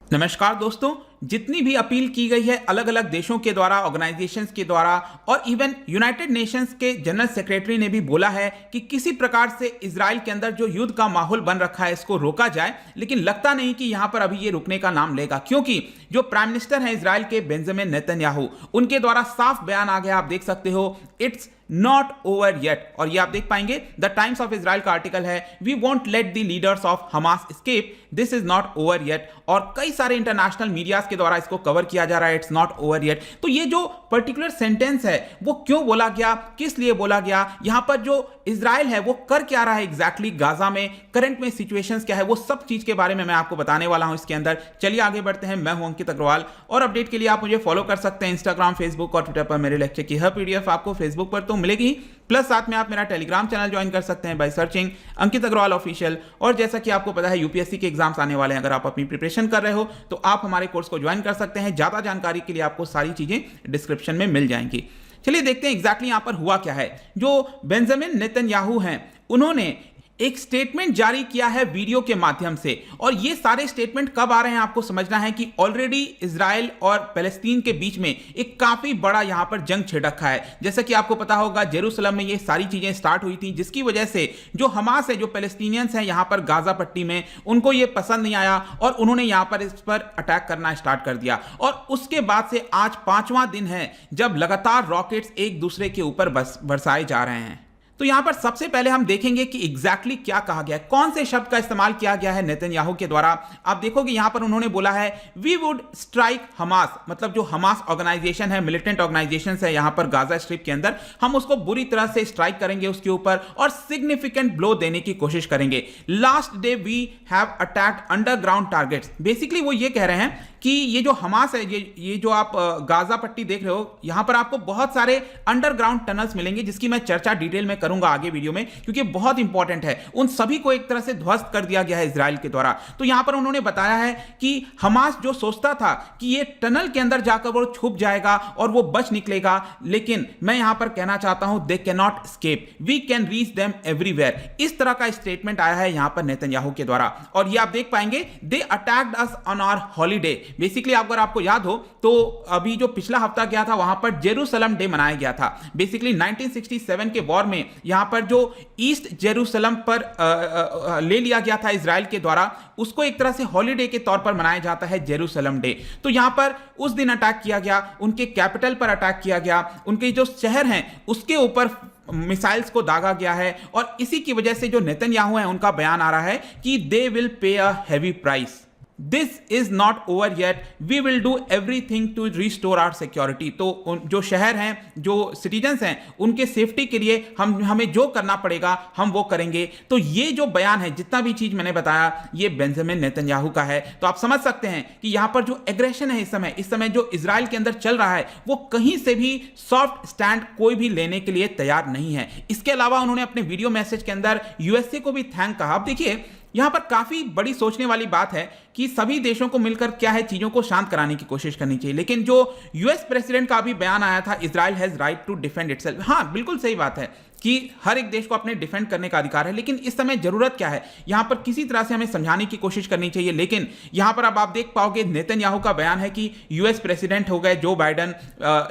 नमस्कार दोस्तों। जितनी भी अपील की गई है अलग अलग देशों के द्वारा, ऑर्गेनाइजेशंस के द्वारा और इवन यूनाइटेड नेशंस के जनरल सेक्रेटरी ने भी बोला है कि किसी प्रकार से इजराइल के अंदर जो युद्ध का माहौल बन रखा है इसको रोका जाए, लेकिन लगता नहीं कि यहां पर अभी ये रुकने का नाम लेगा, क्योंकि जो प्राइम मिनिस्टर हैं इजराइल के बेंजामिन नेतन्याहू, उनके द्वारा साफ बयान आ गया। आप देख सकते हो, इट्स नॉट ओवर येट। और ये आप देख पाएंगे द टाइम्स ऑफ इजराइल का आर्टिकल है, we want let the leaders of Hamas escape, this is not over yet. और कई सारे इंटरनेशनल मीडिया के द्वारा इसको कवर किया जा रहा है, इट्स नॉट ओवर येट। तो ये जो पर्टिकुलर सेंटेंस है वो क्यों बोला गया, किस लिए बोला गया, यहां पर जो इजराइल है वो कर क्या रहा है एग्जैक्टली गाजा में, करंट में सिचुएशंस क्या है, वो सब चीज के बारे में मैं आपको बताने वाला हूं इसके अंदर। चलिए आगे बढ़ते हैं। मैं हूं अंकित अग्रवाल और अपडेट के लिए आप मुझे फॉलो कर सकते हैं इंस्टाग्राम, फेसबुक और ट्विटर पर। मेरे लेक्चर की हर पीडीएफ आपको फेसबुक पर तो मिलेगी, प्लस साथ में आप मेरा टेलीग्राम चैनल ज्वाइन कर सकते हैं by searching Ankit Agrawal official. और जैसा कि आपको पता है यूपीएससी के एग्जाम्स आने वाले हैं, अगर आप अपनी प्रिपरेशन कर रहे हो तो आप हमारे कोर्स को ज्वाइन कर सकते हैं। ज्यादा जानकारी के लिए आपको सारी चीजें डिस्क्रिप्शन में मिल जाएंगी। चलिए देखते हैं एग्जैक्टली यहां पर हुआ क्या है। जो बेंजामिन नेतन्याहू हैं उन्होंने एक स्टेटमेंट जारी किया है वीडियो के माध्यम से, और ये सारे स्टेटमेंट कब आ रहे हैं आपको समझना है कि ऑलरेडी इजराइल और पैलेस्टीन के बीच में एक काफी बड़ा यहां पर जंग छिड़ रखा है। जैसा कि आपको पता होगा जेरूसलम में ये सारी चीजें स्टार्ट हुई थी, जिसकी वजह से जो हमास है, जो पैलेस्टीनियंस हैं यहां पर गाजा पट्टी में, उनको ये पसंद नहीं आया और उन्होंने यहां पर इस पर अटैक करना स्टार्ट कर दिया। और उसके बाद से आज 5वां दिन है जब लगातार रॉकेट्स एक दूसरे के ऊपर बरसाए जा रहे हैं। तो यहां पर सबसे पहले हम देखेंगे कि एग्जैक्टली क्या कहा गया है, कौन से शब्द का इस्तेमाल किया गया है नेतन्याहू के द्वारा। आप देखोगे यहां पर उन्होंने बोला है वी वुड स्ट्राइक हमास, मतलब जो हमास ऑर्गेनाइजेशन है, मिलिटेंट ऑर्गेनाइजेशन है यहां पर गाजा स्ट्रिप के अंदर, हम उसको बुरी तरह से स्ट्राइक करेंगे उसके ऊपर और सिग्निफिकेंट ब्लो देने की कोशिश करेंगे। Last day we have attacked underground targets. Basically वो ये कह रहे हैं कि ये जो हमास है, ये जो आप गाजा पट्टी देख रहे हो, यहां पर आपको बहुत सारे अंडरग्राउंड टनल्स मिलेंगे, जिसकी मैं चर्चा डिटेल में करूंगा आगे वीडियो में, क्योंकि बहुत इंपॉर्टेंट है। उन सभी को एक तरह से ध्वस्त कर दिया गया है इजराइल के द्वारा। तो यहां पर उन्होंने बताया है कि हमास जो सोचता था कि ये टनल के अंदर जाकर वो छुप जाएगा और वो बच निकलेगा, लेकिन मैं यहां पर कहना चाहता हूं they can not escape, we can reach them everywhere. इस तरह का स्टेटमेंट आया है यहां पर नेतन्याहू के द्वारा। और ये आप देख पाएंगे, they attacked us on our holiday. Basically अगर आपको याद हो तो अभी जो पिछला हफ्ता गया था वहां पर जेरूसलम डे मनाया गया था। बेसिकली 1967 के वॉर में यहां पर जो ईस्ट जेरूसलम पर ले लिया गया था इजराइल के द्वारा, उसको एक तरह से हॉलीडे के तौर पर मनाया जाता है जेरूसलम डे। तो यहां पर उस दिन अटैक किया गया, उनके कैपिटल पर अटैक किया गया, उनके जो शहर हैं उसके ऊपर मिसाइल्स को दागा गया है। और इसी की वजह से जो नेतन्याहू हैं उनका बयान आ रहा है कि they will pay a heavy price, this is not over yet, we will do everything to restore our security. तो जो शहर हैं, जो सिटीजन्स हैं, उनके सेफ्टी के लिए हमें जो करना पड़ेगा हम वो करेंगे। तो ये जो बयान है, जितना भी चीज मैंने बताया, ये बेंजामिन नेतन्याहू का है। तो आप समझ सकते हैं कि यहां पर जो एग्रेशन है इस समय जो इजराइल के अंदर चल रहा है, वो कहीं से भी सॉफ्ट स्टैंड कोई भी लेने के लिए तैयार नहीं है। इसके अलावा उन्होंने अपने वीडियो मैसेज के अंदर यूएसए को भी थैंक कहा। अब देखिए यहां पर काफी बड़ी सोचने वाली बात है कि सभी देशों को मिलकर क्या है, चीजों को शांत कराने की कोशिश करनी चाहिए। लेकिन जो यूएस प्रेसिडेंट का भी बयान आया था, Israel has right to defend itself, हां बिल्कुल सही बात है कि हर एक देश को अपने डिफेंड करने का अधिकार है, लेकिन इस समय जरूरत क्या है, यहां पर किसी तरह से हमें समझाने की कोशिश करनी चाहिए। लेकिन यहां पर अब आप देख पाओगे नेतन्याहू का बयान है कि यूएस प्रेसिडेंट हो गए जो बाइडन,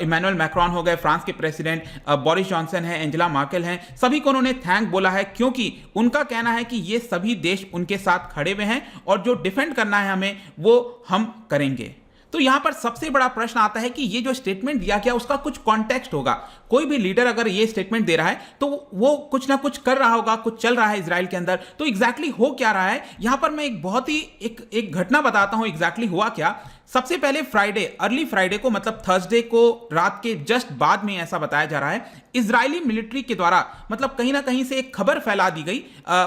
इमैनुअल मैक्रोन हो गए फ्रांस के प्रेसिडेंट, बोरिस जॉनसन है, एंजेला मार्केल हैं, सभी को उन्होंने थैंक बोला है, क्योंकि उनका कहना है कि ये सभी देश उनके साथ खड़े हुए हैं और जो डिफेंड करना है हमें वो हम करेंगे। तो यहां पर सबसे बड़ा प्रश्न आता है कि ये जो स्टेटमेंट दिया गया उसका कुछ कॉन्टेक्स्ट होगा। कोई भी लीडर अगर ये स्टेटमेंट दे रहा है तो वो कुछ ना कुछ कर रहा होगा, कुछ चल रहा है इजराइल के अंदर। तो एग्जैक्टली हो क्या रहा है, यहां पर मैं एक बहुत ही एक घटना बताता हूं एग्जैक्टली हुआ क्या। सबसे पहले फ्राइडे, अर्ली फ्राइडे को, मतलब थर्सडे को रात के जस्ट बाद में ऐसा बताया जा रहा है, इजरायली मिलिट्री के द्वारा मतलब कहीं ना कहीं से एक खबर फैला दी गई।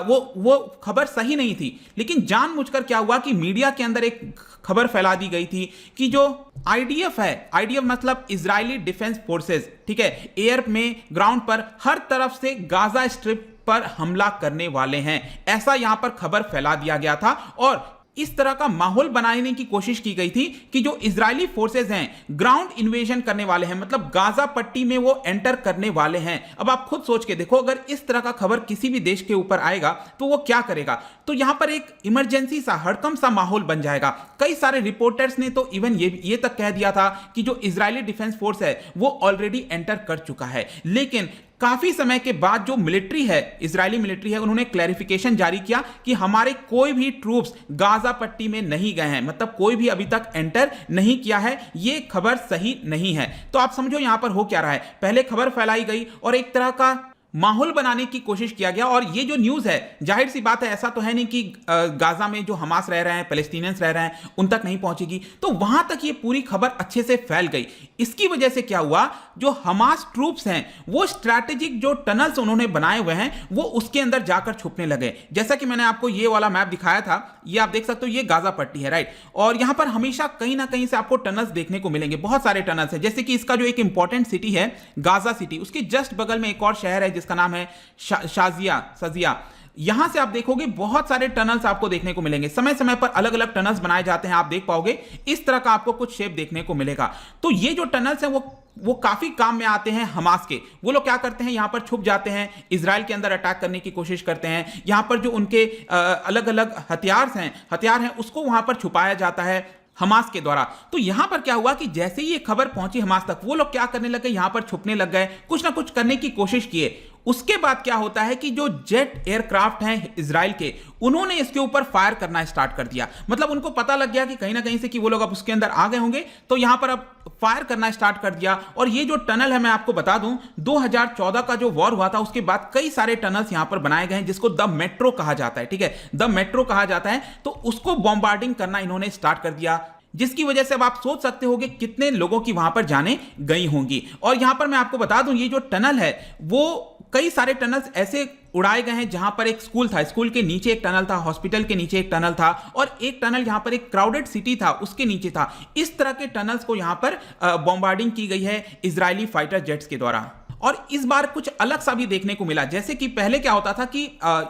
वो खबर सही नहीं थी, लेकिन जानबूझकर क्या हुआ कि मीडिया के अंदर एक खबर फैला दी गई थी कि जो आईडीएफ है, आईडीएफ मतलब इजरायली डिफेंस फोर्सेस, ठीक है, एयर में, ग्राउंड पर हर तरफ से गाजा स्ट्रिप पर हमला करने वाले हैं, ऐसा यहां पर खबर फैला दिया गया था। और इस तरह का माहौल बनाने की कोशिश की गई थी कि जो इजरायली फोर्सेज हैं ग्राउंड इन्वेजन करने वाले हैं, मतलब गाजा पट्टी में वो एंटर करने वाले हैं। अब आप खुद सोच के देखो, अगर इस तरह का खबर किसी भी देश के ऊपर आएगा तो वो क्या करेगा। तो यहां पर एक इमरजेंसी सा हड़कंप सा माहौल बन जाएगा। कई सारे रिपोर्टर्स ने तो इवन ये तक कह दिया था कि जो इजरायली डिफेंस फोर्स है वो ऑलरेडी एंटर कर चुका है। लेकिन काफी समय के बाद जो मिलिट्री है, इजरायली मिलिट्री है, उन्होंने क्लैरिफिकेशन जारी किया कि हमारे कोई भी ट्रूप्स गाजा पट्टी में नहीं गए हैं, मतलब कोई भी अभी तक एंटर नहीं किया है। ये खबर सही नहीं है। तो आप समझो यहां पर हो क्या रहा है, पहले खबर फैलाई गई और एक तरह का माहौल बनाने की कोशिश किया गया। और ये जो न्यूज है, जाहिर सी बात है, ऐसा तो है नहीं कि गाजा में जो हमास रह रहे हैं, पैलेस्टीनियंस रह रहे हैं, उन तक नहीं पहुंचेगी। तो वहां तक ये पूरी खबर अच्छे से फैल गई। इसकी वजह से क्या हुआ, जो हमास ट्रूप्स हैं वो स्ट्रैटेजिक जो टनल्स उन्होंने बनाए हुए हैं वो उसके अंदर जाकर छुपने लगे। जैसा कि मैंने आपको ये वाला मैप दिखाया था, ये आप देख सकते हो, ये गाजा पट्टी है, राइट। और यहां पर हमेशा कहीं ना कहीं से आपको टनल्स देखने को मिलेंगे, बहुत सारे टनल्स हैं। जैसे कि इसका जो एक इंपॉर्टेंट सिटी है गाजा सिटी, उसके जस्ट बगल में एक और शहर है जिसका नाम है सजिया। यहां से आप देखोगे बहुत सारे टनल्स आपको देखने को मिलेंगे। समय समय पर अलग अलग टनल्स बनाए जाते हैं, आप देख पाओगे इस तरह का आपको कुछ शेप देखने को मिलेगा। तो ये जो टनल्स हैं वो काफी काम में आते हैं हमास के। वो लोग क्या करते हैं, यहां पर छुप जाते हैं, इजराइल के अंदर अटैक करने की कोशिश करते हैं। यहां पर जो उनके अलग अलग हथियार हैं उसको वहां पर छुपाया जाता है हमास के द्वारा। तो यहां पर क्या हुआ कि जैसे ही ये खबर पहुंची हमास तक, वो लोग क्या करने लगे, यहां पर छुपने लग गए, कुछ ना कुछ करने की कोशिश किए। उसके बाद क्या होता है कि जो जेट एयरक्राफ्ट हैं इजराइल के, उन्होंने इसके ऊपर फायर करना स्टार्ट कर दिया। मतलब उनको पता लग गया कि कहीं ना कहीं से कि वो लोग अब उसके अंदर आ गए होंगे, तो यहां पर अब फायर करना स्टार्ट कर दिया। और ये जो टनल है, मैं आपको बता दूं, 2014 का जो वॉर हुआ था उसके बाद कई सारे टनल्स यहां पर बनाए गए हैं जिसको द मेट्रो कहा जाता है, ठीक है, द मेट्रो कहा जाता है। तो उसको बॉम्बार्डिंग करना इन्होंने स्टार्ट कर दिया, जिसकी वजह से अब आप सोच सकते हो कि कितने लोगों की वहां पर जाने गई होंगी। और यहां पर मैं आपको बता दूं, ये जो टनल है वो कई सारे टनल्स ऐसे उड़ाए गए हैं जहां पर एक स्कूल था, स्कूल के नीचे एक टनल था, हॉस्पिटल के नीचे एक टनल था, और एक टनल यहां पर एक क्राउडेड सिटी था उसके नीचे था। इस तरह के टनल्स को यहां पर बॉम्बार्डिंग की गई है इजरायली फाइटर जेट्स के द्वारा। और इस बार कुछ अलग सा भी देखने को मिला। जैसे कि पहले क्या होता था कि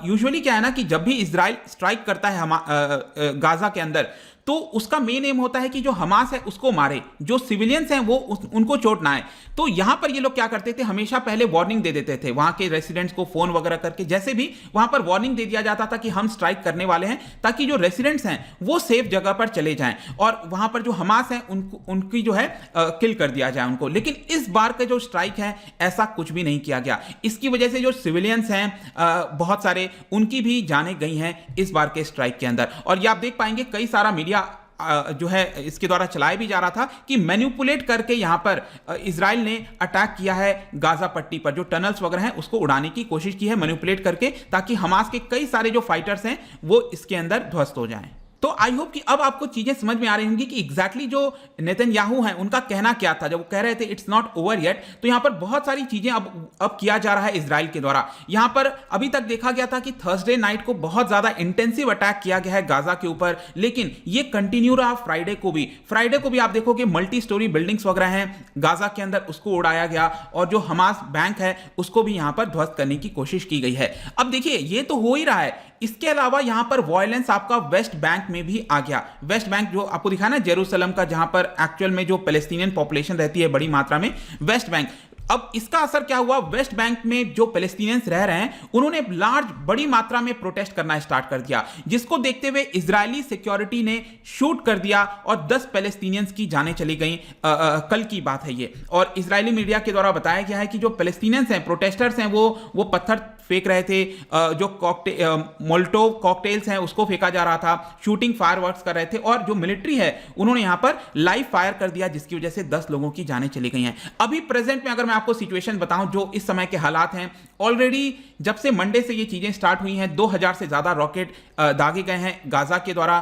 यूजुअली क्या है ना कि जब भी इजराइल स्ट्राइक करता है गाजा के अंदर, तो उसका मेन एम होता है कि जो हमास है उसको मारे, जो सिविलियंस हैं वो उनको चोट ना आए। तो यहां पर ये लोग क्या करते थे, हमेशा पहले वार्निंग दे देते थे वहां के रेसिडेंट्स को, फोन वगैरह करके, जैसे भी वहां पर वार्निंग दे दिया जाता था कि हम स्ट्राइक करने वाले हैं, ताकि जो रेसिडेंट्स हैं वो सेफ जगह पर चले जाएं और वहां पर जो हमास है उनकी जो है किल कर दिया जाए उनको। लेकिन इस बार का जो स्ट्राइक है ऐसा कुछ भी नहीं किया गया। इसकी वजह से जो सिविलियंस हैं बहुत सारे, उनकी भी जानें गई हैं इस बार के स्ट्राइक के अंदर। और ये आप देख पाएंगे कई सारा मीडिया जो है इसके द्वारा चलाया भी जा रहा था कि मैनिपुलेट करके यहां पर इजराइल ने अटैक किया है गाजा पट्टी पर, जो टनल्स वगैरह हैं उसको उड़ाने की कोशिश की है मैनिपुलेट करके, ताकि हमास के कई सारे जो फाइटर्स हैं वो इसके अंदर ध्वस्त हो जाएं। तो आई होप कि अब आपको चीजें समझ में आ रही होंगी कि एग्जैक्टली जो नेतन्याहू हैं उनका कहना क्या था जब वो कह रहे थे इट्स नॉट ओवर येट। तो यहां पर बहुत सारी चीजें अब किया जा रहा है इजराइल के द्वारा। यहां पर अभी तक देखा गया था कि थर्सडे नाइट को बहुत ज्यादा इंटेंसिव अटैक किया गया है गाजा के ऊपर, लेकिन ये कंटिन्यू रहा फ्राइडे को भी आप देखोगे मल्टी स्टोरी बिल्डिंग्स वगैरह हैं गाजा के अंदर, उसको उड़ाया गया, और जो हमास बैंक है उसको भी यहां पर ध्वस्त करने की कोशिश की गई है। अब देखिए ये तो हो ही रहा है, इसके अलावा यहां पर वायलेंस आपका वेस्ट बैंक में भी आ गया। वेस्ट बैंक जो आपको दिखा ना जेरूसलम का, जहां पर एक्चुअल में जो पैलेस्टीनियन पॉपुलेशन रहती है बड़ी मात्रा में, वेस्ट बैंक। अब इसका असर क्या हुआ, वेस्ट बैंक में जो पैलेस्टीनियंस रह रहे हैं उन्होंने बड़ी मात्रा में प्रोटेस्ट करना स्टार्ट कर दिया, जिसको देखते हुए इजरायली सिक्योरिटी ने शूट कर दिया और 10 पैलेस्टीनियंस की जानें चली गई। कल की बात है ये। और इजरायली मीडिया के द्वारा बताया गया है कि जो पैलेस्टीनियंस हैं, प्रोटेस्टर्स हैं, वो पत्थर फेंक रहे थे, जो मोल्टोव कॉकटेल्स हैं उसको फेंका जा रहा था, शूटिंग फायरवर्क्स कर रहे थे, और जो मिलिट्री है उन्होंने यहां पर लाइव फायर कर दिया, जिसकी वजह से 10 लोगों की जानें चली गई हैं। अभी प्रेजेंट में अगर मैं आपको सिचुएशन बताऊं जो इस समय के हालात हैं, ऑलरेडी जब से मंडे से ये चीजें स्टार्ट हुई हैं 2000 से ज्यादा रॉकेट दागे गए हैं गाजा के द्वारा,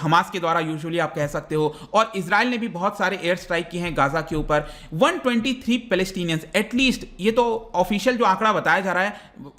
हमास के द्वारा यूजुअली आप कह सकते हो, और इजराइल ने भी बहुत सारे एयर स्ट्राइक किए हैं गाजा के ऊपर। 123 पैलेस्टीनियंस एटलीस्ट, ये तो ऑफिशियल जो आंकड़ा बताया जा रहा है,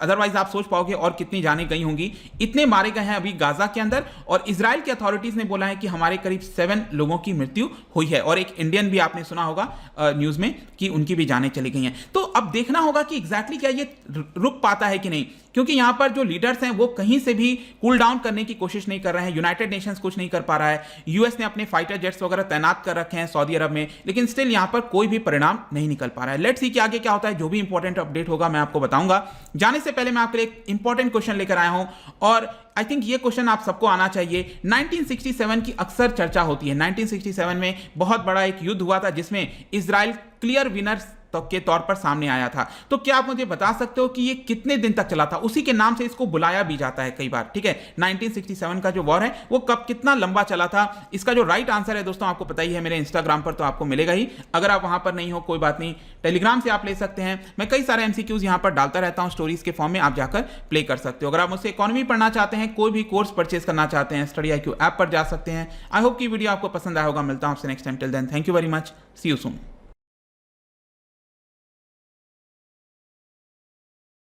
अदरवाइज आप सोच पाओगे और कितनी जाने गई होंगी, इतने मारे गए हैं अभी गाजा के अंदर। और इजराइल की अथॉरिटीज ने बोला है कि हमारे करीब 7 लोगों की मृत्यु हुई है, और एक इंडियन भी आपने सुना होगा न्यूज में कि उनकी भी जानें चली गई हैं। तो अब देखना होगा कि एग्जैक्टली एग्जैक्टली क्या ये रुक पाता है कि नहीं, क्योंकि यहां पर जो लीडर्स हैं वो कहीं से भी कूल डाउन करने की कोशिश नहीं कर रहे हैं। यूनाइटेड नेशंस कुछ नहीं कर पा रहा है, यूएस ने अपने फाइटर जेट्स वगैरह तैनात कर रखे हैं सऊदी अरब में, लेकिन स्टिल यहां पर कोई भी परिणाम नहीं निकल पा रहा है। लेट्स सी कि आगे क्या होता है। जो भी इंपॉर्टेंट अपडेट होगा मैं आपको बताऊंगा। जाने से पहले मैं आपके लिए एक इंपॉर्टेंट क्वेश्चन लेकर आया हूं, और आई थिंक ये क्वेश्चन आप सबको आना चाहिए। 1967 की अक्सर चर्चा होती है। 1967 में बहुत बड़ा एक युद्ध हुआ था जिसमें इजराइल क्लियर विनर के तौर पर सामने आया था। तो क्या आप मुझे बता सकते हो कि ये कितने दिन तक चला था? उसी के नाम से इसको बुलाया भी जाता है कई बार, ठीक है। 1967 का जो वॉर है वो कब कितना लंबा चला था? इसका जो राइट आंसर है दोस्तों आपको पता ही है, मेरे इंस्टाग्राम पर तो आपको मिलेगा ही। अगर आप वहां पर नहीं हो कोई बात नहीं, टेलीग्राम से आप ले सकते हैं। मैं कई सारे एमसीक्यूज यहां पर डालता रहता हूं स्टोरीज के फॉर्म में, आप जाकर प्ले कर सकते हो। अगर आप मुझसे इकोनॉमी पढ़ना चाहते हैं, कोई भी कोर्स परचेज करना चाहते हैं, स्टडी IQ ऐप पर जा सकते हैं। आई होप कि वीडियो आपको पसंद आया होगा। मिलता हूं आपसे next time. Till then thank you very much, see you soon.